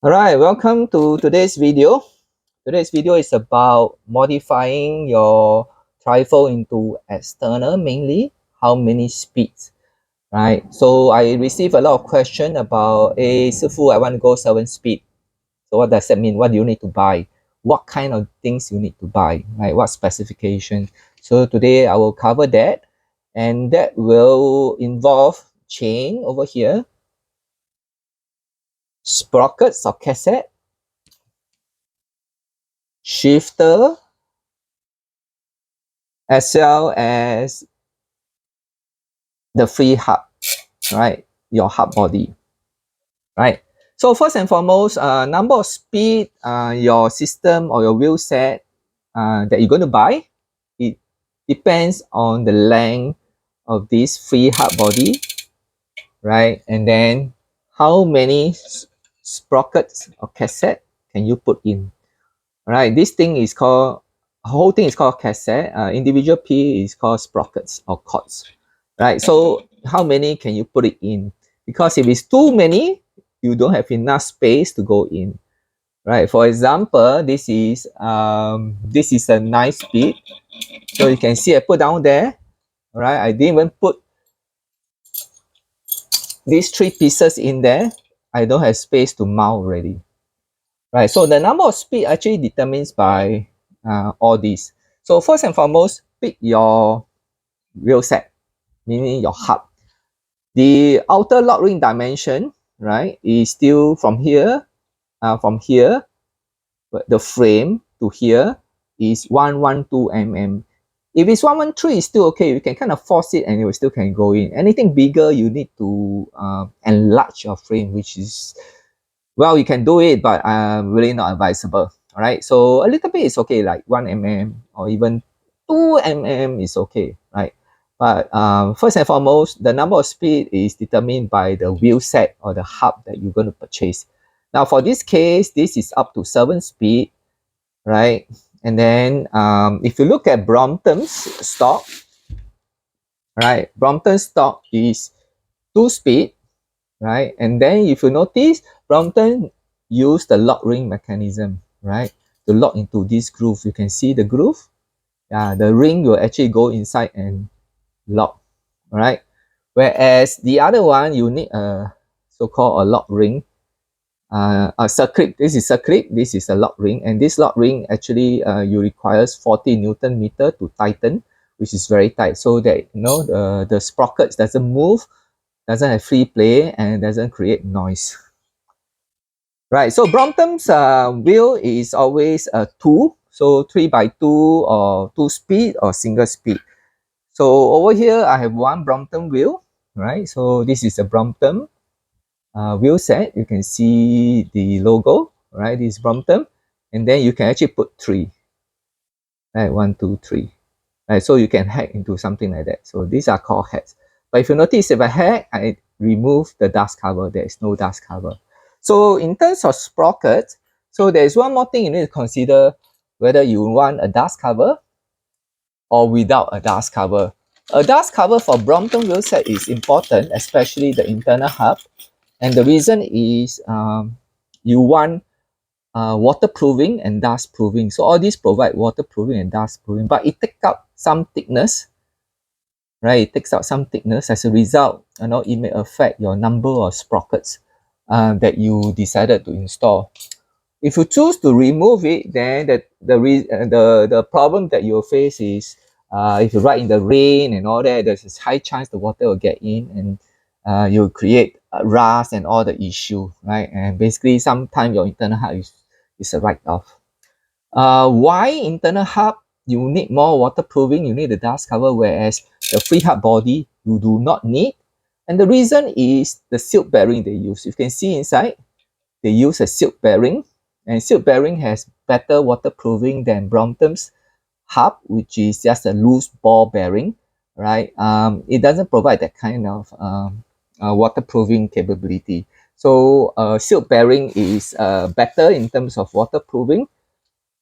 Alright, welcome to today's video. Today's video is about modifying your trifle into external, mainly how many speeds, right? So I received a lot of question about, hey, Sifu, I want to go 7 speed. So what does that mean? What do you need to buy? What kind of things you need to buy, right? What specification? So today I will cover that, and that will involve chain over here, sprockets or cassette, shifter, as well as the free hub, right? Your hub body, right? So first and foremost, number of speed, your system or your wheel set that you're going to buy, it depends on the length of this free hub body, right? And then how many sprockets or cassette can you put in, right? This thing is called, whole thing is called cassette. Individual P is called sprockets or cords, right? So how many can you put it in? Because if it's too many, you don't have enough space to go in, right? For example, this is a nice speed. So you can see I put down there, right? I didn't even put these 3 pieces in there. I don't have space to mount already, right? So the number of speed actually determines by all these. So first and foremost, pick your wheel set, meaning your hub. The outer lock ring dimension, right, is still from here, the frame to here is 112 mm. If it's 113, it's still okay. You can kind of force it and it will still can go in. Anything bigger, you need to enlarge your frame, which is, well, you can do it, but really not advisable. All right. So a little bit is okay, like 1 mm or even 2 mm is okay, right? But first and foremost, the number of speed is determined by the wheel set or the hub that you're going to purchase. Now, for this case, this is up to 7 speed, right? And then if you look at Brompton's stock, right? Brompton's stock is 2 speed, right? And then if you notice, Brompton used the lock ring mechanism, right? To lock into this groove. You can see the groove. Yeah, the ring will actually go inside and lock, right? Whereas the other one, you need a so-called a lock ring, a circuit. This is circuit. This is a lock ring, and this lock ring actually you requires 40 Newton meter to tighten, which is very tight, so that the sprockets doesn't move, doesn't have free play, and doesn't create noise. Right. So Brompton's wheel is always a 2, so 3x2 or 2 speed or single speed. So over here I have one Brompton wheel, right? So this is a Brompton wheel set. You can see the logo, right? This is Brompton, and then you can actually put 3, right? 1, 2, 3, right? So you can hack into something like that. So these are called hacks. But if you notice, if I hack, I remove the dust cover. There is no dust cover. So in terms of sprocket, so there's one more thing you need to consider, whether you want a dust cover or without a dust cover. A dust cover for Brompton wheel set is important, especially the internal hub. And the reason is you want waterproofing and dust proofing. So all these provide waterproofing and dust proofing, but it takes up some thickness, right? It takes out some thickness. As a result, it may affect your number of sprockets that you decided to install. If you choose to remove it, then the problem that you'll face is if you ride in the rain and all that, there's a high chance the water will get in, and you'll create rust and all the issue, right? And basically, sometimes your internal hub is a write-off. Why internal hub? You need more waterproofing, you need the dust cover, whereas the free hub body you do not need. And the reason is the silk bearing they use. You can see inside, they use a silk bearing, and silk bearing has better waterproofing than Brompton's hub, which is just a loose ball bearing, right? It doesn't provide that kind of waterproofing capability. So silk bearing is better in terms of waterproofing,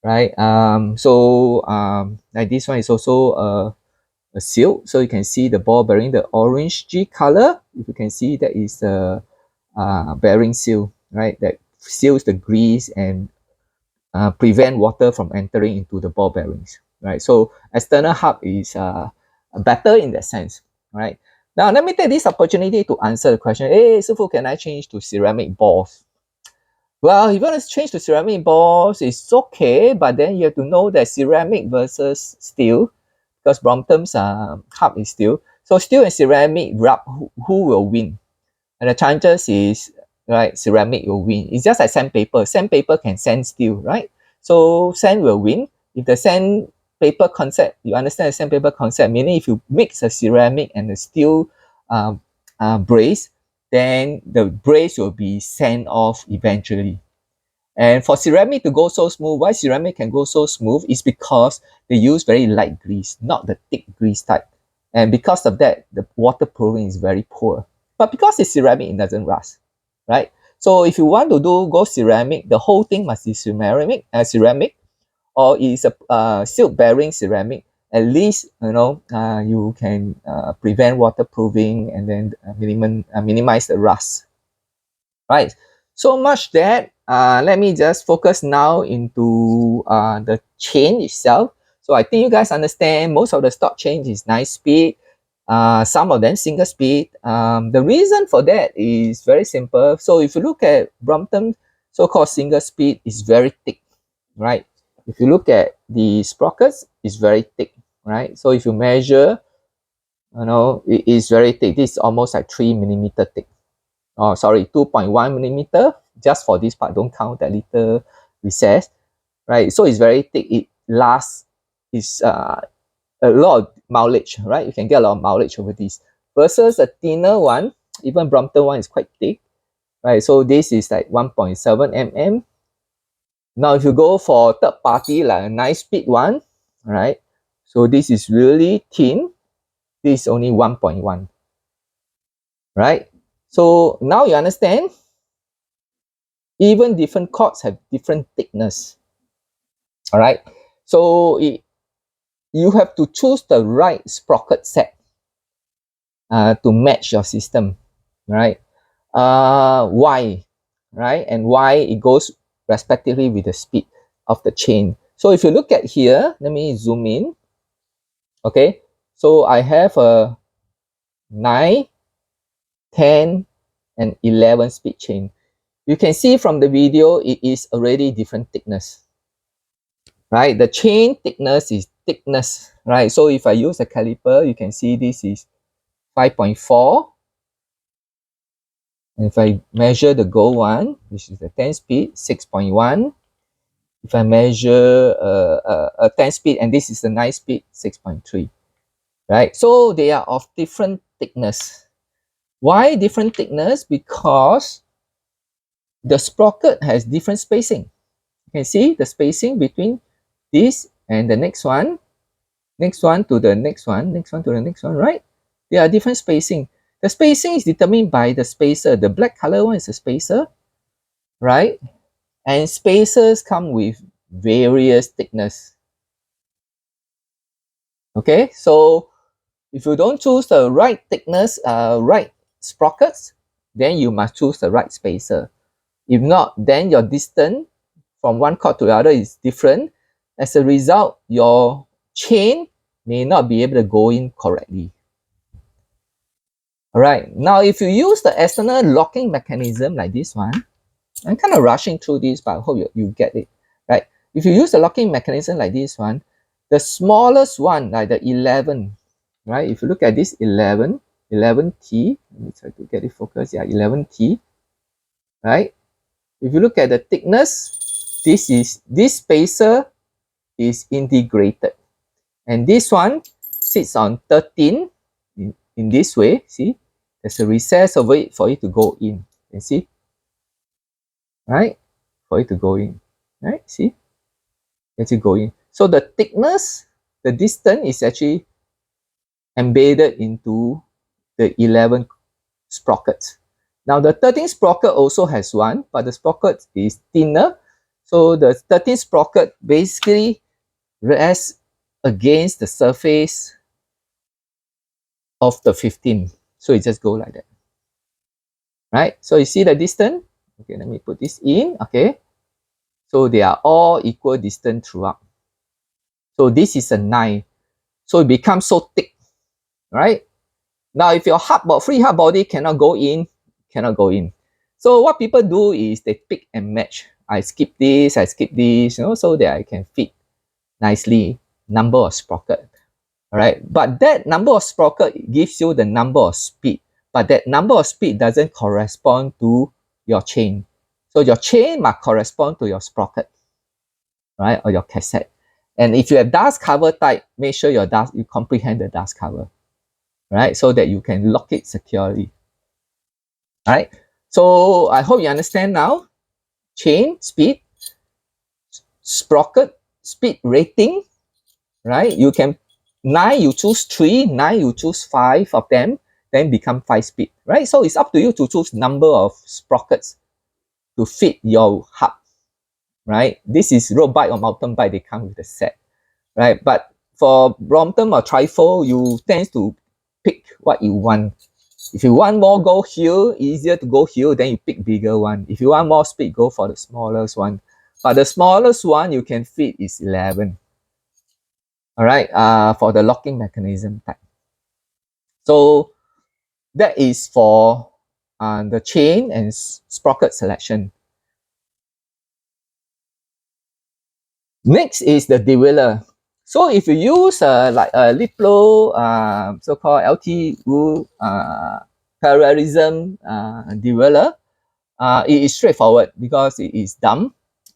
right? Like this one is also a silk, so you can see the ball bearing, the orange G color. If you can see, that is the bearing seal, right? That seals the grease and prevent water from entering into the ball bearings, right? So external hub is better in that sense, right? Now let me take this opportunity to answer the question. Hey, Sifu, can I change to ceramic balls? Well, if you want to change to ceramic balls, it's okay, but then you have to know that ceramic versus steel, because Brompton's hub is steel. So steel and ceramic rub, who will win? And the chances is, right, ceramic will win. It's just like sandpaper. Sandpaper can sand steel, right? So sand will win. If the sandpaper concept, you understand the sandpaper concept, meaning if you mix a ceramic and a steel um, brace, then the brace will be sand off eventually. And for ceramic to go so smooth, why ceramic can go so smooth is because they use very light grease, not the thick grease type. And because of that, the waterproofing is very poor. But because it's ceramic, it doesn't rust, right? So if you want to do go ceramic, the whole thing must be ceramic, or is a silk bearing ceramic. At least you can prevent waterproofing and then minimize the rust, right? So much that let me just focus now into the chain itself. So I think you guys understand most of the stock chain is 9-speed, some of them single speed. The reason for that is very simple. So if you look at Brompton so-called single speed, is very thick, right? If you look at the sprockets, it's very thick, right? So if you measure, it is very thick. This is almost like 3 millimeter thick. Oh, sorry, 2.1 millimeter just for this part. Don't count that little recess, right? So it's very thick. It lasts. It's a lot of mileage, right? You can get a lot of mileage over this. Versus a thinner one, even Brompton one is quite thick, right? So this is like 1.7 mm. Now, if you go for third party, like a 9-speed one, right? So this is really thin. This is only 1.1, right? So now you understand, even different cords have different thickness, all right? So you have to choose the right sprocket set to match your system, right? Why, right? And why it goes respectively with the speed of the chain. So if you look at here, let me zoom in, okay? So I have a 9, 10, and 11 speed chain. You can see from the video, it is already different thickness, right? The chain thickness is thickness, right? So if I use a caliper, you can see this is 5.4. And if I measure the gold one, which is the 10 speed, 6.1. If I measure a 10 speed, and this is the 9 speed, 6.3, right? So they are of different thickness. Why different thickness? Because the sprocket has different spacing. You can see the spacing between this and the next one to the next one, next one to the next one, right? They are different spacing. The spacing is determined by the spacer. The black color one is a spacer, right? And spacers come with various thickness. Okay, so if you don't choose the right thickness, right sprockets, then you must choose the right spacer. If not, then your distance from one cord to the other is different. As a result, your chain may not be able to go in correctly. All right, now if you use the external locking mechanism like this one, I'm kind of rushing through this, but I hope you get it, right? If you use the locking mechanism like this one, the smallest one, like the 11, right? If you look at this 11, 11T, let me try to get it focused, yeah, 11T, right? If you look at the thickness, this spacer is integrated. And this one sits on 13 in this way, see? There's a recess over it for it to go in, you see? Right? For it to go in, right? See? Actually go in. So the thickness, the distance is actually embedded into the 11 sprockets. Now the 13 sprocket also has one, but the sprocket is thinner. So the 13 sprocket basically rests against the surface of the 15. So it just go like that. Right? So you see the distance? Okay, let me put this in. Okay, so they are all equal distance throughout. So this is a 9. So it becomes so thick, right? Now, if your free hard body cannot go in, cannot go in. So what people do is they pick and match. I skip this, so that I can fit nicely number of sprocket. All right, but that number of sprocket gives you the number of speed, but that number of speed doesn't correspond to your chain. So your chain must correspond to your sprocket, right, or your cassette. And if you have dust cover type, make sure you comprehend the dust cover, right, so that you can lock it securely. All right. So I hope you understand now. Chain speed, sprocket speed rating, right? You can 9 you choose 3, 9 you choose 5 of them, then become 5 speed, right? So it's up to you to choose number of sprockets to fit your hub, right? This is road bike or mountain bike, they come with the set, right? But for Brompton or Trifle, you tend to pick what you want. If you want more go hill, easier to go hill, then you pick bigger one. If you want more speed, go for the smallest one. But the smallest one you can fit is 11. All right, for the locking mechanism type. So that is for the chain and sprocket selection. Next is the derailleur. So if you use like a Liplo, so-called LT rule parallelism derailleur, it is straightforward because it is dumb.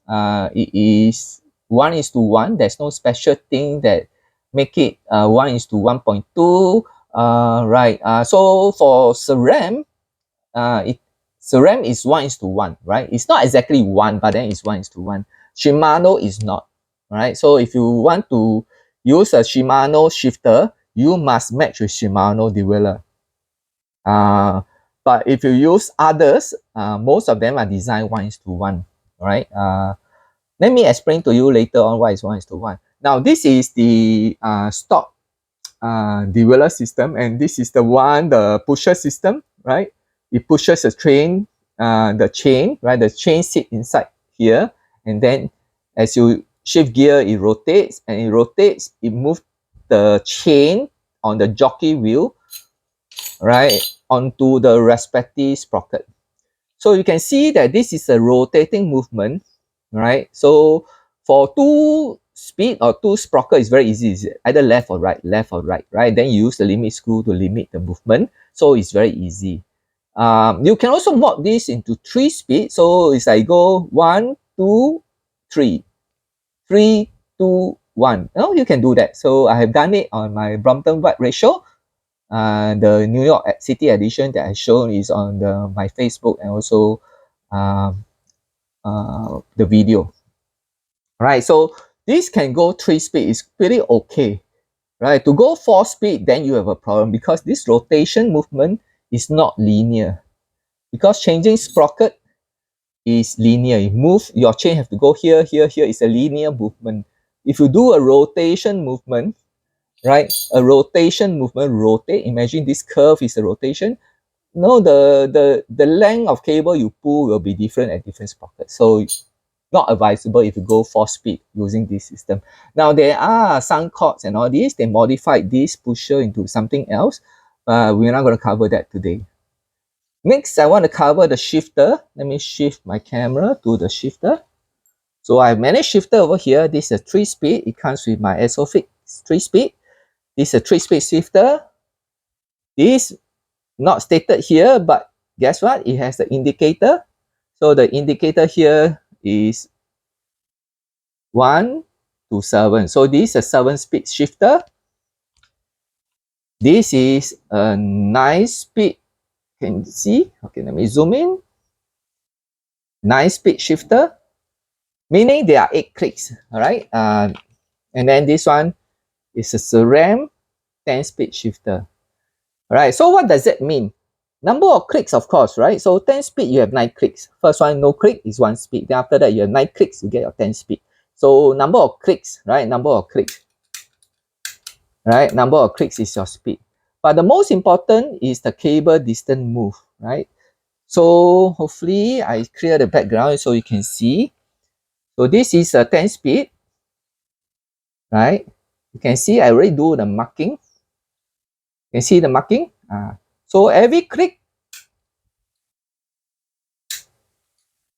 It is 1:1. There's no special thing that make it 1:1.2. Right. So for SRAM, SRAM is 1:1, right? It's not exactly 1, but then it's 1:1. Shimano is not, right? So if you want to use a Shimano shifter, you must match with Shimano derailleur. But if you use others, most of them are designed 1:1, right? Let me explain to you later on why it's 1:1. Now, this is the stock derailleur system, and this is the pusher system, right? It pushes the chain, right? The chain sit inside here, and then as you shift gear, it rotates, it moves the chain on the jockey wheel, right, onto the respective sprocket. So you can see that this is a rotating movement, right? So for 2 speed or 2 sprocket is very easy. It's either left or right, right? Then you use the limit screw to limit the movement. So it's very easy. You can also mod this into 3 speed. So it's like go 1, 2, 3, 3, 2, 1. You can do that. So I have done it on my Brompton Watt Ratio. The New York City edition that I shown is on my Facebook and also the video. Right, so this can go 3 speed, is pretty okay. Right, to go 4 speed, then you have a problem because this rotation movement is not linear. Because changing sprocket is linear. You move, your chain have to go here, here, here. It's a linear movement. If you do a rotation movement, right, rotate. Imagine this curve is a rotation. No, the length of cable you pull will be different at different sprockets. So not advisable if you go 4 speed using this system. Now there are some cords and all this, they modified this pusher into something else. We're not going to cover that today. Next, I want to cover the shifter. Let me shift my camera to the shifter. So I have managed shifter over here. This is a 3 speed. It comes with my Isofix 3 speed. This is a 3 speed shifter. This not stated here, but guess what? It has the indicator. So the indicator here is 1 to 7. So this is a 7 speed shifter. This is a 9 speed. Can you see? Okay, let me zoom in. 9 speed shifter, meaning there are 8 clicks. All right. And then this one is a SRAM 10 speed shifter. All right. So what does that mean? Number of clicks, of course, right? So 10 speed, you have 9 clicks. First one, no click is 1 speed. Then after that, you have 9 clicks, you get your 10 speed. So number of clicks, right? Number of clicks, right? Number of clicks is your speed. But the most important is the cable distance move, right? So hopefully I clear the background so you can see. So this is a 10 speed, right? You can see I already do the marking. You can see the marking. So every click,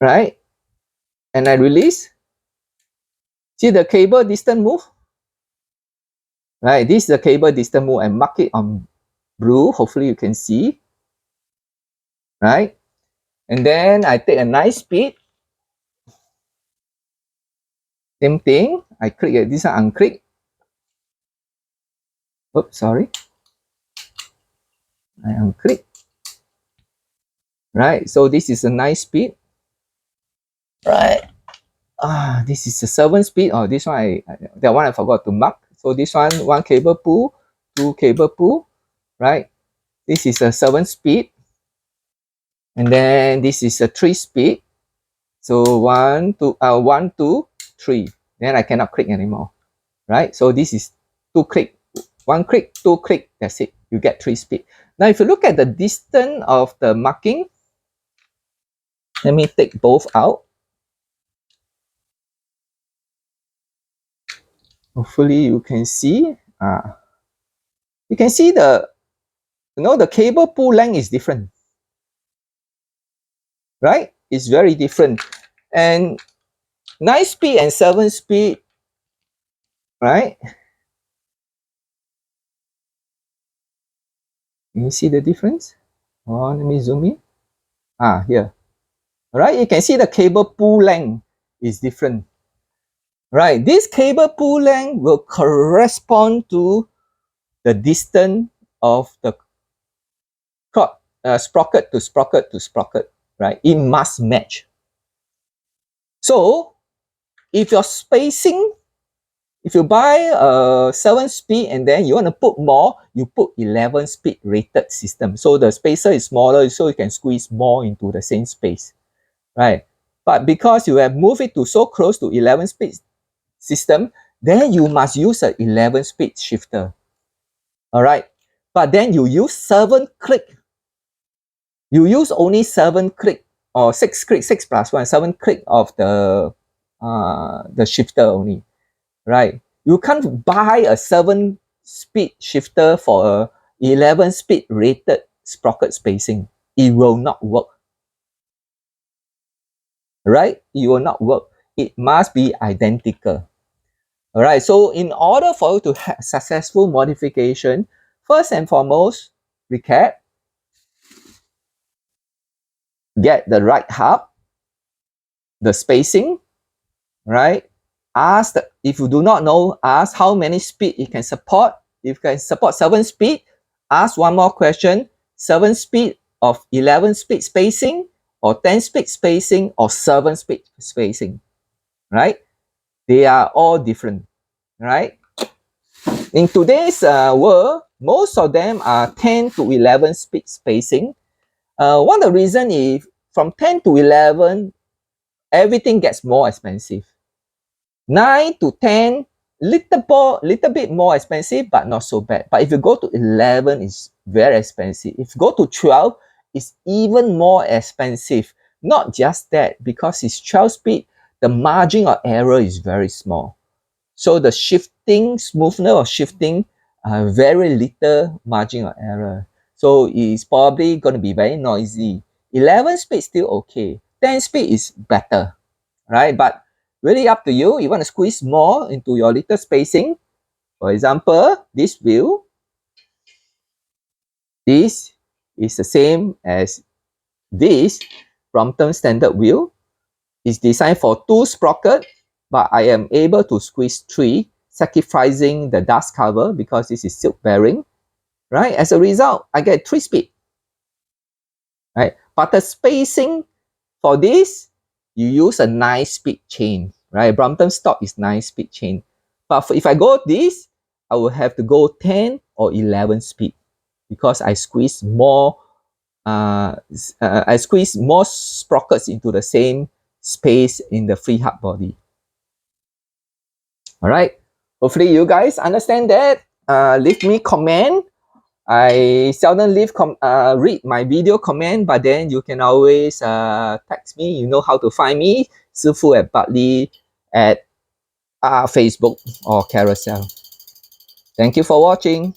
right? And I release. See the cable distance move? Right, this is the cable distance move and mark it on blue. Hopefully you can see, right? And then I take a nice speed. Same thing. I click this one, unclick. Oops, sorry. I unclick. Right, so this is a nice speed. Right. This is a 7 speed. Oh, this one that one I forgot to mark. So this one cable pull, 2 cable pull, right? This is a 7 speed. And then this is a 3 speed. So 1, 2, 1, 2, 3. Then I cannot click anymore. Right? So this is 2 click. 1 click, 2 click. That's it. You get 3 speed. Now if you look at the distance of the marking, let me take both out. Hopefully you can see. You can see the cable pull length is different. Right? It's very different. And 9 speed and 7 speed, right? Can you see the difference? Oh, let me zoom in. Here. All right, you can see the cable pull length is different. Right, this cable pull length will correspond to the distance of the sprocket to sprocket to sprocket. Right, it must match. So, if your spacing, if you buy a 7 speed and then you want to put more, you put 11 speed rated system. So the spacer is smaller, so you can squeeze more into the same space. Right, but because you have moved it to so close to 11 speed system, then you must use an 11 speed shifter. All right, but then you use 7 click. You use only 7 click or 6 click, 6 plus 1, 7 click of the shifter only. Right, you can't buy a 7 speed shifter for a 11 speed rated sprocket spacing. It will not work. Right, it will not work. It must be identical. All right, so in order for you to have successful modification, first and foremost, recap, get the right hub, the spacing, right? If you do not know, ask how many speed it can support. If it can support 7 speed, ask one more question, 7 speed of 11 speed spacing or 10 speed spacing or 7 speed spacing, right? They are all different, right? In today's world, most of them are 10 to 11 speed spacing. One of the reason is from 10 to 11, everything gets more expensive. 9 to 10, little bit more expensive, but not so bad. But if you go to 11, it's very expensive. If you go to 12, it's even more expensive. Not just that, because it's 12 speed, the margin of error is very small. So the shifting, smoothness of shifting, very little margin of error. So it's probably going to be very noisy. 11 speed still okay. 10 speed is better, right? But really up to you. You want to squeeze more into your little spacing. For example, this wheel, this is the same as this Brompton standard wheel. It's designed for 2 sprocket, but I am able to squeeze 3, sacrificing the dust cover because this is silk bearing, right? As a result, I get 3 speed, right? But the spacing for this, you use a 9 speed chain, right? Brompton stock is 9 speed chain. But if I go this, I will have to go 10 or 11 speed because I squeeze more sprockets into the same space in the free hub body. All right, hopefully you guys understand that. Leave me comment I seldom read my video comment, but then you can always text me. You know how to find me, Sifu at Bartley at Facebook or Carousel. Thank you for watching.